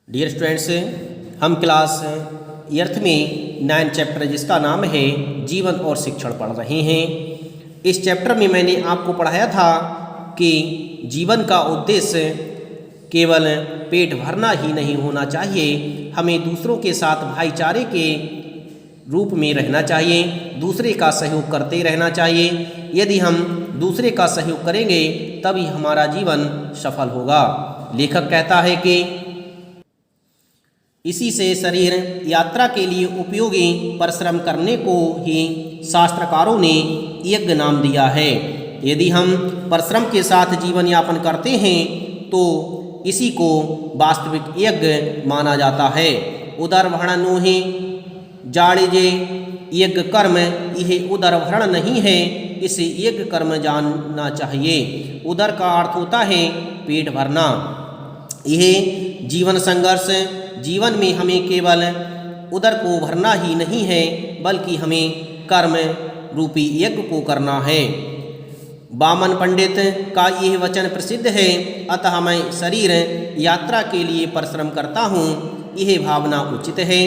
Dear students, हम class earth में 9 chapter जिसका नाम है जीवन और शिक्षण पढ़ रहे हैं। इस चैप्टर में मैंने आपको पढ़ाया था कि जीवन का उद्देश्य केवल पेट भरना ही नहीं होना चाहिए, हमें दूसरों के साथ भाईचारे के रूप में रहना चाहिए, दूसरे का सहयोग करते रहना चाहिए। यदि हम दूसरे का सहयोग करेंगे तभी हमारा जीवन सफल होगा। लेखक कहता है कि इसी से शरीर यात्रा के लिए उपयोगी परिश्रम करने को ही शास्त्रकारों ने यज्ञ नाम दिया है। यदि हम परिश्रम के साथ जीवन यापन करते हैं तो इसी को वास्तविक यज्ञ माना जाता है। उदरभरण नोहि जाड़िजे यज्ञ कर्म, यह उदरभरण नहीं है, इसे यज्ञ कर्म जानना चाहिए। उदर का अर्थ होता है पेट भरना। यह जीवन संघर्ष, जीवन में हमें केवल उदर को भरना ही नहीं है बल्कि हमें कर्म रूपी यज्ञ को करना है। वामन पंडित का यह वचन प्रसिद्ध है, अतः मैं शरीर यात्रा के लिए परिश्रम करता हूँ, यह भावना उचित है।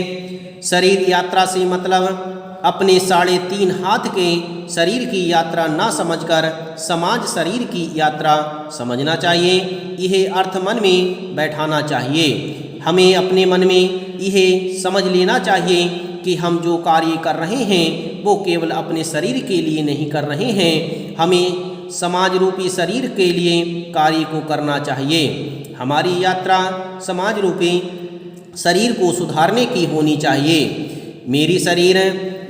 शरीर यात्रा से मतलब अपने 3.5 हाथ के शरीर की यात्रा ना समझकर समाज शरीर की यात्रा समझना चाहिए। यह अर्थ मन में बैठाना चाहिए। हमें अपने मन में यह समझ लेना चाहिए कि हम जो कार्य कर रहे हैं वो केवल अपने शरीर के लिए नहीं कर रहे हैं, हमें समाज रूपी शरीर के लिए कार्य को करना चाहिए। हमारी यात्रा समाज रूपी शरीर को सुधारने की होनी चाहिए। मेरी शरीर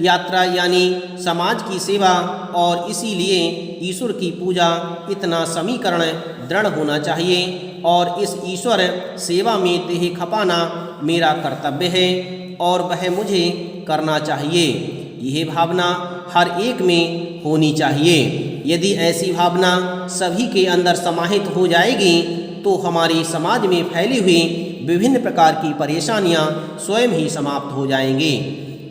यात्रा यानी समाज की सेवा, और इसीलिए ईश्वर की पूजा इतना समीकरण दृढ़ होना चाहिए और इस ईश्वर सेवा में देह खपाना मेरा कर्तव्य है और वह मुझे करना चाहिए। यह भावना हर एक में होनी चाहिए। यदि ऐसी भावना सभी के अंदर समाहित हो जाएगी तो हमारी समाज में फैली हुई विभिन्न प्रकार की परेशानियां स्वयं ही समाप्त हो जाएंगी।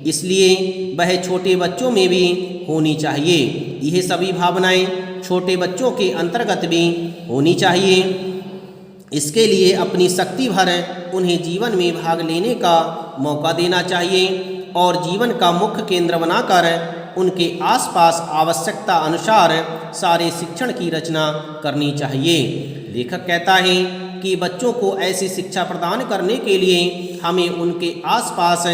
इसलिए वह छोटे बच्चों में भी होनी चाहिए। यह सभी भावनाएं छोटे बच्चों के अंतर्गत भी होनी चाहिए। इसके लिए अपनी शक्ति भर उन्हें जीवन में भाग लेने का मौका देना चाहिए और जीवन का मुख्य केंद्र बनाकर उनके आसपास आवश्यकता अनुसार सारे शिक्षण की रचना करनी चाहिए। लेखक कहता है कि बच्चों को ऐसी शिक्षा प्रदान करने के लिए हमें उनके आसपास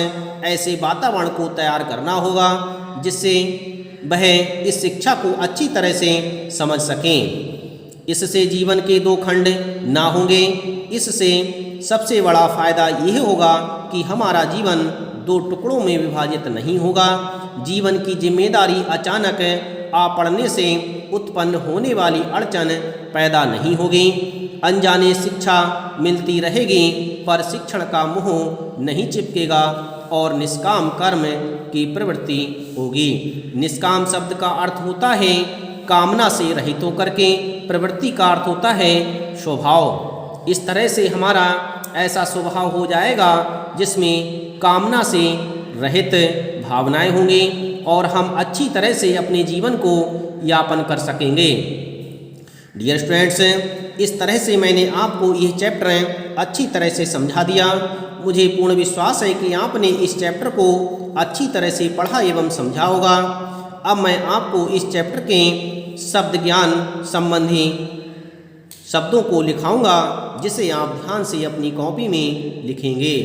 ऐसे वातावरण को तैयार करना होगा जिससे वह इस शिक्षा को अच्छी तरह से समझ सकें। इससे जीवन के 2 खंड ना होंगे। इससे सबसे बड़ा फायदा यह होगा कि हमारा जीवन 2 टुकड़ों में विभाजित नहीं होगा। जीवन की जिम्मेदारी अचानक आ पड़ने से उत्पन्न होने वाली अड़चन पैदा नहीं होगी। अनजाने शिक्षा मिलती रहेगी पर शिक्षण का मोह नहीं चिपकेगा और निष्काम कर्म की प्रवृत्ति होगी। निष्काम शब्द का अर्थ होता है कामना से रहित होकर के, प्रवृत्ति का अर्थ होता है स्वभाव। इस तरह से हमारा ऐसा स्वभाव हो जाएगा जिसमें कामना से रहित भावनाएं होंगी और हम अच्छी तरह से अपने जीवन को यापन कर सकेंगे। डियर स्टूडेंट्स, इस तरह से मैंने आपको यह चैप्टर अच्छी तरह से समझा दिया। मुझे पूर्ण विश्वास है कि आपने इस चैप्टर को अच्छी तरह से पढ़ा एवं समझा होगा। अब मैं आपको इस चैप्टर के शब्द ज्ञान संबंधी शब्दों को लिखाऊंगा जिसे आप ध्यान से अपनी कॉपी में लिखेंगे।